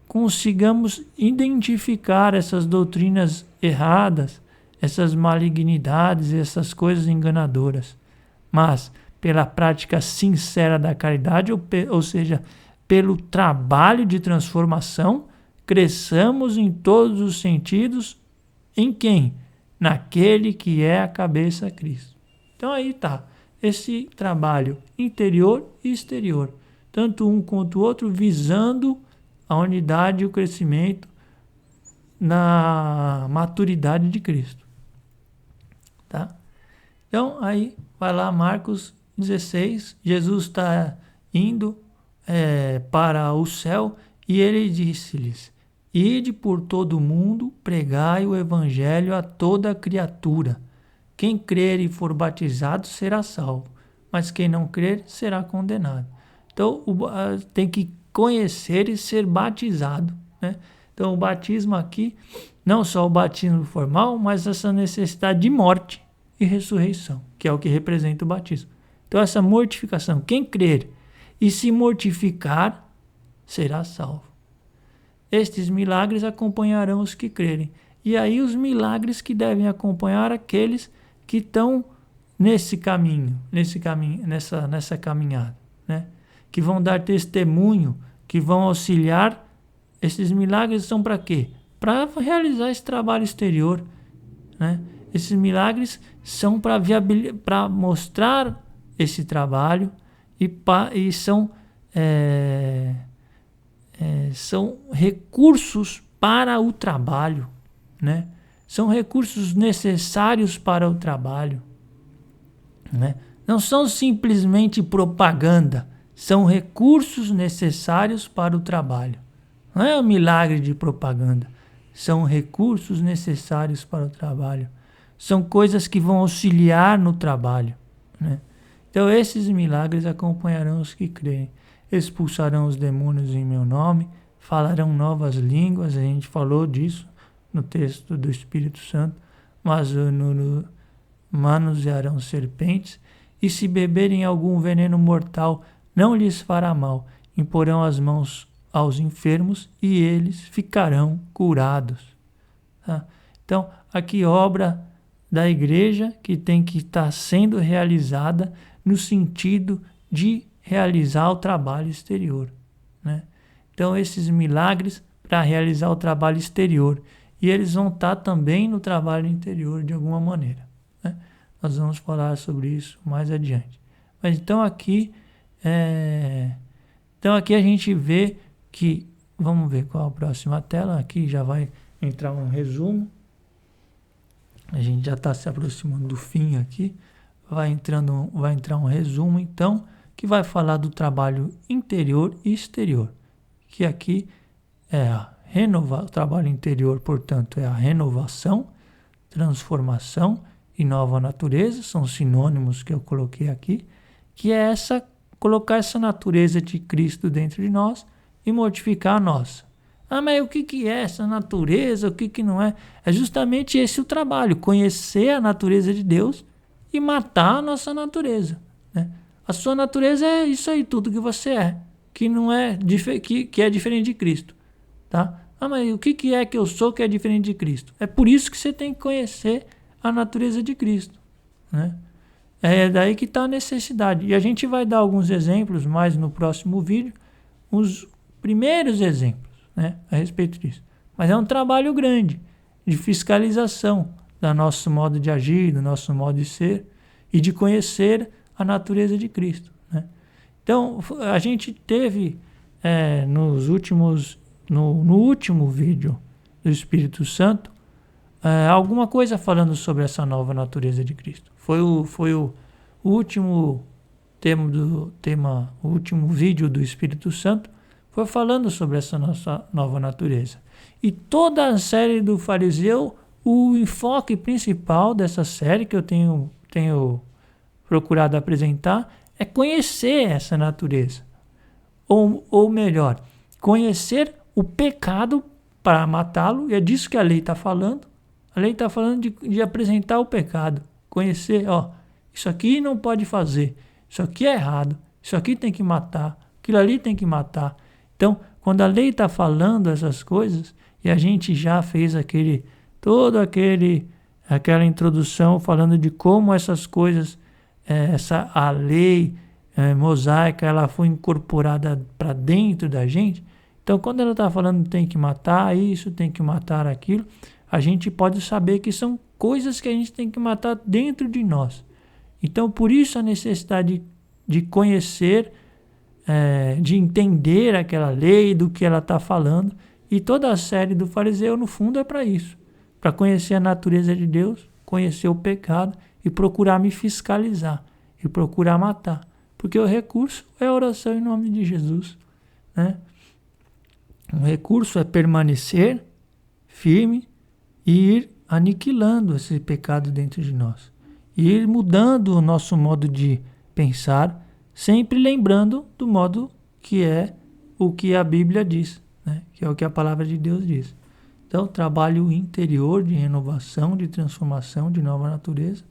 Speaker 1: consigamos identificar essas doutrinas erradas, essas malignidades, essas coisas enganadoras. Mas pela prática sincera da caridade, ou seja, pelo trabalho de transformação, cresçamos em todos os sentidos em quem? Naquele que é a cabeça, Cristo. Então aí está, esse trabalho interior e exterior, tanto um quanto o outro, visando a unidade e o crescimento na maturidade de Cristo. Tá? Então aí vai lá Marcos 16, Jesus está indo para o céu e ele disse-lhes: ide por todo o mundo, pregai o evangelho a toda criatura. Quem crer e for batizado será salvo, mas quem não crer será condenado. Então tem que conhecer e ser batizado, né? Então o batismo aqui, não só o batismo formal, mas essa necessidade de morte e ressurreição, que é o que representa o batismo. Então essa mortificação, quem crer e se mortificar será salvo. Estes milagres acompanharão os que crerem. E aí os milagres que devem acompanhar aqueles que estão nessa caminhada, né? Que vão dar testemunho, que vão auxiliar Esses milagres são para quê? Para realizar esse trabalho exterior, né? Esses milagres são para mostrar esse trabalho e são recursos para o trabalho, né? São recursos necessários para o trabalho, né? Não são simplesmente propaganda, são recursos necessários para o trabalho. Não é um milagre de propaganda, são recursos necessários para o trabalho. São coisas que vão auxiliar no trabalho, né? Então esses milagres acompanharão os que creem. Expulsarão os demônios em meu nome, falarão novas línguas, a gente falou disso no texto do Espírito Santo, mas manusearão serpentes, e se beberem algum veneno mortal, não lhes fará mal, imporão as mãos aos enfermos e eles ficarão curados. Tá? Então, aqui obra da igreja que tem que estar sendo realizada no sentido de realizar o trabalho exterior, né? Então, esses milagres para realizar o trabalho exterior, e eles vão estar também no trabalho interior de alguma maneira, né? Nós vamos falar sobre isso mais adiante. Mas então aqui a gente vê que, vamos ver qual a próxima tela, aqui já vai entrar um resumo. A gente já está se aproximando do fim aqui. Vai entrar um resumo, então, que vai falar do trabalho interior e exterior. Que aqui é o trabalho interior, portanto, é a renovação, transformação e nova natureza, são sinônimos que eu coloquei aqui, que é colocar essa natureza de Cristo dentro de nós e mortificar a nossa. Mas o que é essa natureza? O que não é? É justamente esse o trabalho, conhecer a natureza de Deus e matar a nossa natureza, né? A sua natureza é isso aí, tudo que você é, que não é que é diferente de Cristo, tá? Mas o que é que eu sou que é diferente de Cristo? É por isso que você tem que conhecer a natureza de Cristo, né? É daí que está a necessidade. E a gente vai dar alguns exemplos mais no próximo vídeo, os primeiros exemplos, né, a respeito disso. Mas é um trabalho grande de fiscalização do nosso modo de agir, do nosso modo de ser e de conhecer a natureza de Cristo, né? Então, a gente teve no último vídeo do Espírito Santo alguma coisa falando sobre essa nova natureza de Cristo. Foi o último o último vídeo do Espírito Santo foi falando sobre essa nossa nova natureza. E toda a série do fariseu, o enfoque principal dessa série que eu tenho procurado apresentar é conhecer essa natureza. Ou melhor, conhecer o pecado para matá-lo, e é disso que a lei está falando. A lei está falando de apresentar o pecado, conhecer, isso aqui não pode fazer, isso aqui é errado, isso aqui tem que matar, aquilo ali tem que matar. Então, quando a lei está falando essas coisas, e a gente já fez aquela introdução falando de como essas coisas, a lei mosaica, ela foi incorporada para dentro da gente. Então, quando ela está falando tem que matar isso, tem que matar aquilo, a gente pode saber que são coisas que a gente tem que matar dentro de nós. Então, por isso a necessidade de conhecer, de entender aquela lei, do que ela está falando. E toda a série do fariseu, no fundo, é para isso. Para conhecer a natureza de Deus, conhecer o pecado e procurar me fiscalizar e procurar matar. Porque o recurso é a oração em nome de Jesus, né? O recurso é permanecer firme e ir aniquilando esse pecado dentro de nós. E ir mudando o nosso modo de pensar, sempre lembrando do modo que é o que a Bíblia diz, né? Que é o que a palavra de Deus diz. Então, trabalho interior de renovação, de transformação, de nova natureza.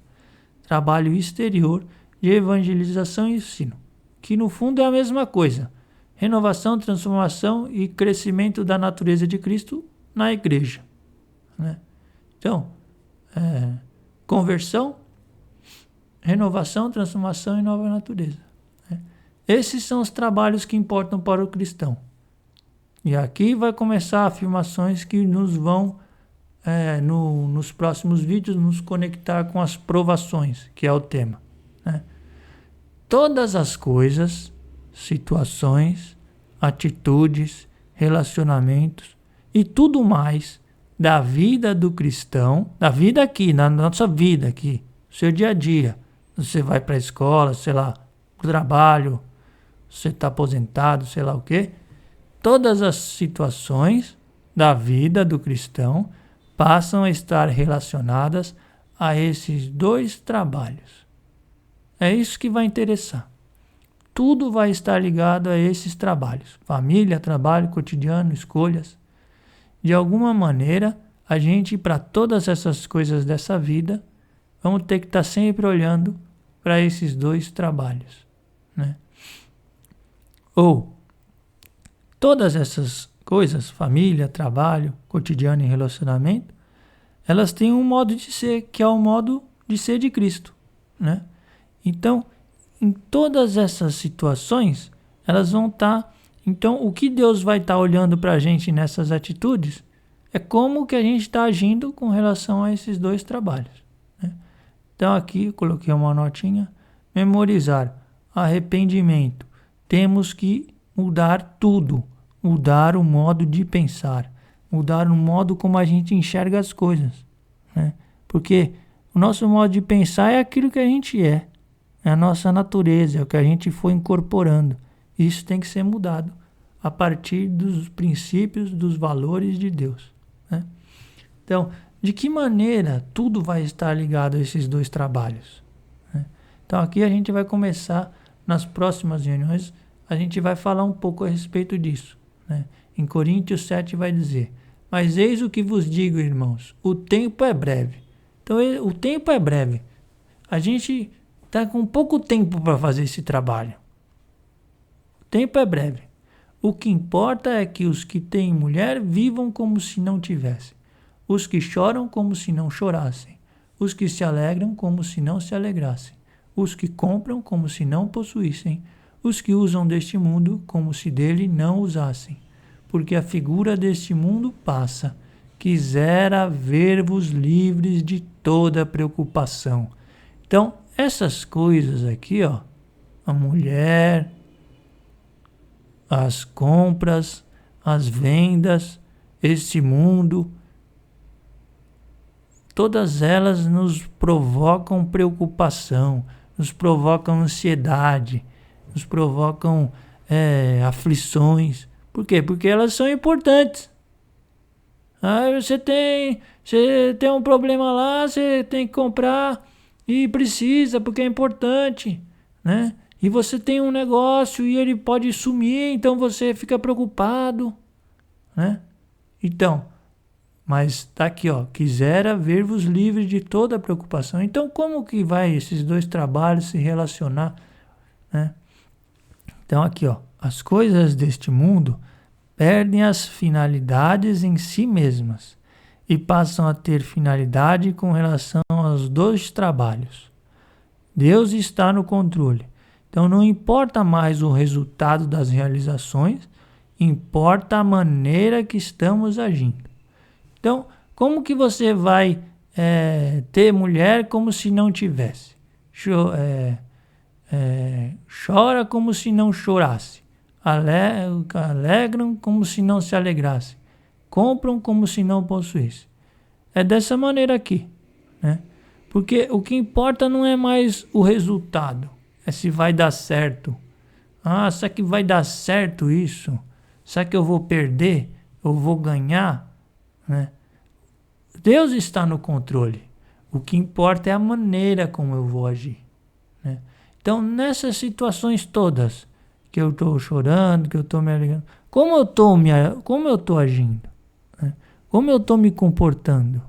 Speaker 1: Trabalho exterior de evangelização e ensino, que no fundo é a mesma coisa. Renovação, transformação e crescimento da natureza de Cristo na igreja, né? Então, conversão, renovação, transformação e nova natureza, né? Esses são os trabalhos que importam para o cristão. E aqui vai começar afirmações que nos vão, nos próximos vídeos, nos conectar com as provações, que é o tema, né? Todas as coisas, situações, atitudes, relacionamentos e tudo mais da vida do cristão, da vida aqui, na nossa vida aqui, seu dia a dia. Você vai para a escola, sei lá, para o trabalho, você está aposentado, sei lá o quê. Todas as situações da vida do cristão passam a estar relacionadas a esses dois trabalhos. É isso que vai interessar. Tudo vai estar ligado a esses trabalhos. Família, trabalho, cotidiano, escolhas. De alguma maneira, a gente, para todas essas coisas dessa vida, vamos ter que estar sempre olhando para esses dois trabalhos, né? Ou todas essas coisas, família, trabalho, cotidiano e relacionamento, elas têm um modo de ser, que é o modo de ser de Cristo, né? Então, em todas essas situações, elas vão estar... Então, o que Deus vai estar olhando para a gente nessas atitudes é como que a gente está agindo com relação a esses dois trabalhos, né? Então, aqui eu coloquei uma notinha. Memorizar. Arrependimento. Temos que mudar tudo. Mudar o modo de pensar. Mudar o modo como a gente enxerga as coisas, né? Porque o nosso modo de pensar é aquilo que a gente é. É a nossa natureza, é o que a gente foi incorporando. Isso tem que ser mudado a partir dos princípios, dos valores de Deus, né? Então, de que maneira tudo vai estar ligado a esses dois trabalhos, né? Então, aqui a gente vai começar, nas próximas reuniões, a gente vai falar um pouco a respeito disso, né? Em Coríntios 7 vai dizer: mas eis o que vos digo, irmãos, o tempo é breve. Então, o tempo é breve. A gente está com pouco tempo para fazer esse trabalho. O tempo é breve. O que importa é que os que têm mulher vivam como se não tivessem. Os que choram como se não chorassem. Os que se alegram como se não se alegrassem. Os que compram como se não possuíssem. Os que usam deste mundo como se dele não usassem. Porque a figura deste mundo passa. Quisera ver-vos livres de toda preocupação. Então, essas coisas aqui, ó, a mulher, as compras, as vendas, este mundo, todas elas nos provocam preocupação, nos provocam ansiedade, nos provocam aflições. Por quê? Porque elas são importantes. Você tem um problema lá, você tem que comprar e precisa, porque é importante, né? E você tem um negócio e ele pode sumir, então você fica preocupado, né? Então, mas tá aqui, ó, quisera ver-vos livres de toda preocupação. Então, como que vai esses dois trabalhos se relacionar, né? Então, aqui, ó, as coisas deste mundo perdem as finalidades em si mesmas e passam a ter finalidade com relação aos dois trabalhos. Deus está no controle. Então não importa mais o resultado das realizações, importa a maneira que estamos agindo. Então, como que você vai ter mulher como se não tivesse? Chora como se não chorasse. Alegram como se não se alegrasse. Compram como se não possuísse. É dessa maneira aqui, né? Porque o que importa não é mais o resultado, é se vai dar certo. Será que vai dar certo isso? Será que eu vou perder? Eu vou ganhar? Né? Deus está no controle. O que importa é a maneira como eu vou agir, né? Então, nessas situações todas, que eu estou chorando, que eu estou me alegrando, como eu estou agindo? Né? Como eu estou me comportando?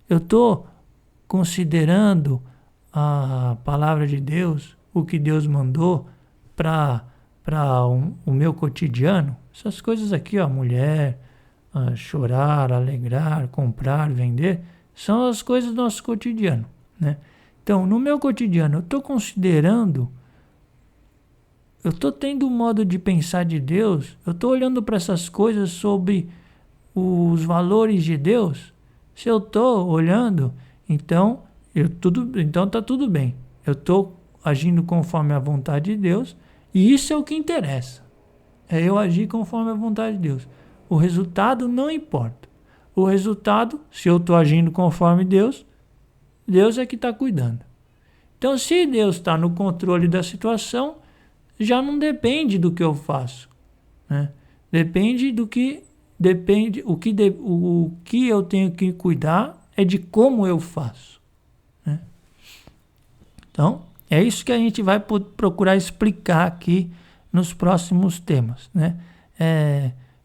Speaker 1: Eu estou considerando a palavra de Deus, o que Deus mandou para o meu cotidiano? Essas coisas aqui, ó, mulher, chorar, alegrar, comprar, vender, são as coisas do nosso cotidiano, né? Então, no meu cotidiano, eu estou considerando eu estou tendo um modo de pensar de Deus, eu estou olhando para essas coisas sobre os valores de Deus. Se eu estou olhando, então está tudo bem. Eu estou agindo conforme a vontade de Deus, e isso é o que interessa. É eu agir conforme a vontade de Deus. O resultado não importa. O resultado, se eu estou agindo conforme Deus, Deus é que está cuidando. Então, se Deus está no controle da situação, já não depende do que eu faço, né? O que eu tenho que cuidar é de como eu faço, né? Então, é isso que a gente vai procurar explicar aqui nos próximos temas, né?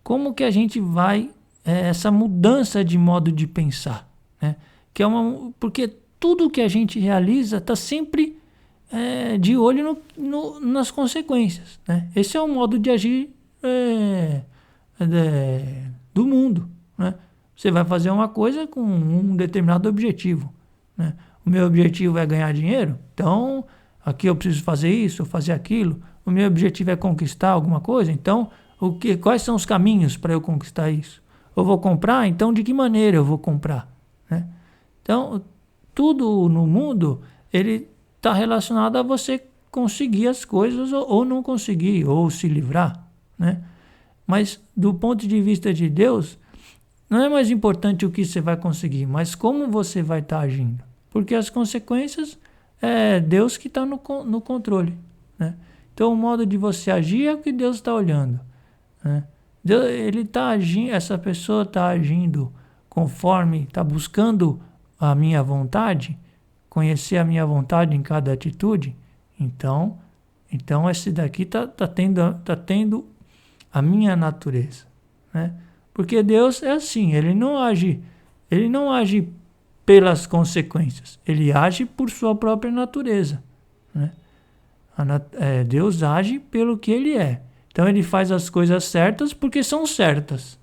Speaker 1: Como que a gente vai essa mudança de modo de pensar, né? Porque tudo que a gente realiza está sempre de olho nas consequências, né? Esse é o modo de agir do mundo, né? Você vai fazer uma coisa com um determinado objetivo, né? O meu objetivo é ganhar dinheiro, então aqui eu preciso fazer isso, fazer aquilo. O meu objetivo é conquistar alguma coisa, então quais são os caminhos para eu conquistar isso? Eu vou comprar, então de que maneira eu vou comprar, né? Então, tudo no mundo, ele está relacionado a você conseguir as coisas ou não conseguir, ou se livrar, né? Mas do ponto de vista de Deus, não é mais importante o que você vai conseguir, mas como você vai estar agindo. Porque as consequências é Deus que está no controle, né? Então o modo de você agir é o que Deus está olhando, né? Ele está agindo, essa pessoa está agindo conforme, está buscando a minha vontade, conhecer a minha vontade em cada atitude. Então esse daqui tá tendo a minha natureza, né? Porque Deus é assim, ele não age pelas consequências, ele age por sua própria natureza, né? Deus age pelo que ele é. Então ele faz as coisas certas porque são certas,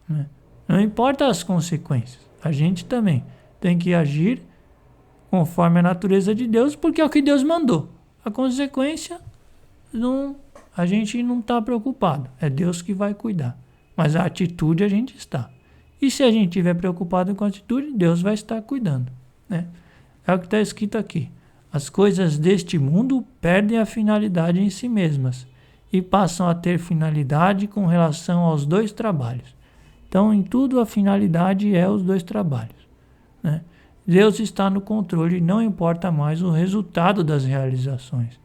Speaker 1: né? Não importa as consequências. A gente também tem que agir conforme a natureza de Deus, porque é o que Deus mandou. A consequência, a gente não está preocupado. É Deus que vai cuidar. Mas a atitude a gente está. E se a gente estiver preocupado com a atitude, Deus vai estar cuidando, né? É o que está escrito aqui. As coisas deste mundo perdem a finalidade em si mesmas e passam a ter finalidade com relação aos dois trabalhos. Então, em tudo, a finalidade é os dois trabalhos, né? Deus está no controle e não importa mais o resultado das realizações.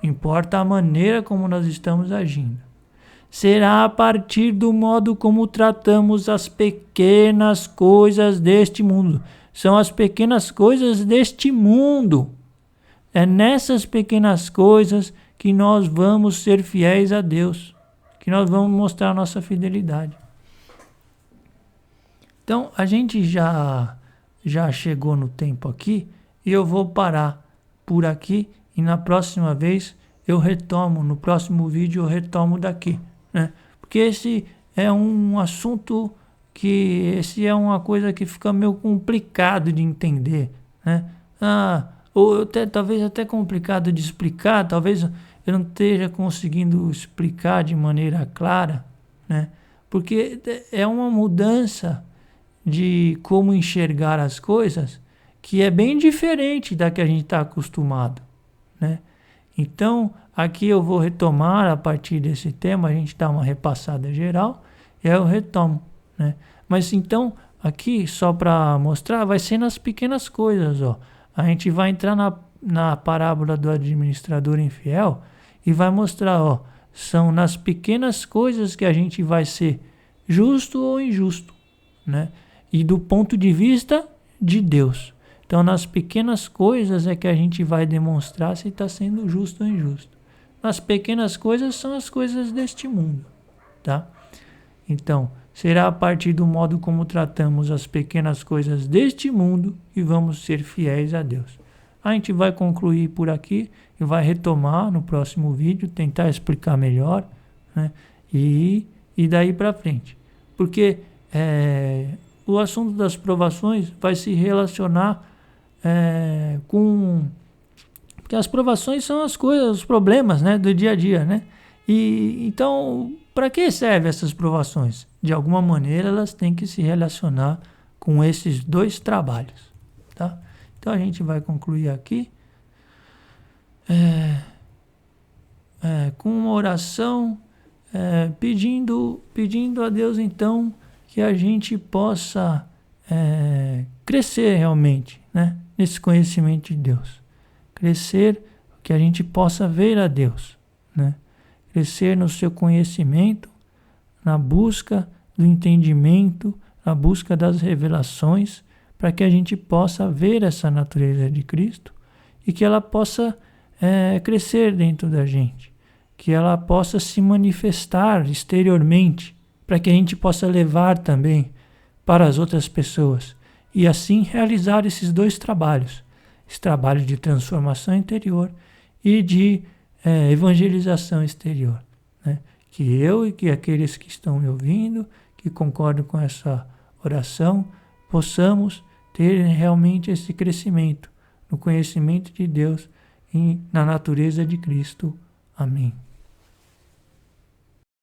Speaker 1: Importa a maneira como nós estamos agindo. Será a partir do modo como tratamos as pequenas coisas deste mundo. São as pequenas coisas deste mundo. É nessas pequenas coisas que nós vamos ser fiéis a Deus, que nós vamos mostrar a nossa fidelidade. Então, a gente já chegou no tempo aqui e eu vou parar por aqui e na próxima vez eu retomo, no próximo vídeo eu retomo daqui, né? Porque esse é um assunto esse é uma coisa que fica meio complicado de entender, né? Ou talvez até complicado de explicar, talvez eu não esteja conseguindo explicar de maneira clara, né? Porque é uma mudança de como enxergar as coisas que é bem diferente da que a gente está acostumado, né? Então, aqui eu vou retomar a partir desse tema, a gente dá uma repassada geral e aí eu retomo, né? Mas então, aqui só para mostrar, vai ser nas pequenas coisas, ó. A gente vai entrar na parábola do administrador infiel e vai mostrar, ó, são nas pequenas coisas que a gente vai ser justo ou injusto, né? E do ponto de vista de Deus. Então, nas pequenas coisas é que a gente vai demonstrar se está sendo justo ou injusto. As pequenas coisas são as coisas deste mundo, tá? Então, será a partir do modo como tratamos as pequenas coisas deste mundo e vamos ser fiéis a Deus. A gente vai concluir por aqui e vai retomar no próximo vídeo, tentar explicar melhor, né? E daí para frente. Porque o assunto das provações vai se relacionar com que as provações são as coisas, os problemas, né, do dia a dia, né? E então, para que servem essas provações? De alguma maneira, elas têm que se relacionar com esses dois trabalhos, tá? Então, a gente vai concluir aqui com uma oração, pedindo a Deus, então, que a gente possa crescer realmente, né, nesse conhecimento de Deus. Crescer, que a gente possa ver a Deus, né? Crescer no seu conhecimento, na busca do entendimento, na busca das revelações, para que a gente possa ver essa natureza de Cristo e que ela possa crescer dentro da gente, que ela possa se manifestar exteriormente, para que a gente possa levar também para as outras pessoas e assim realizar esses dois trabalhos, esse trabalho de transformação interior e de evangelização exterior, né? Que eu e que aqueles que estão me ouvindo, que concordam com essa oração, possamos ter realmente esse crescimento no conhecimento de Deus e na natureza de Cristo. Amém.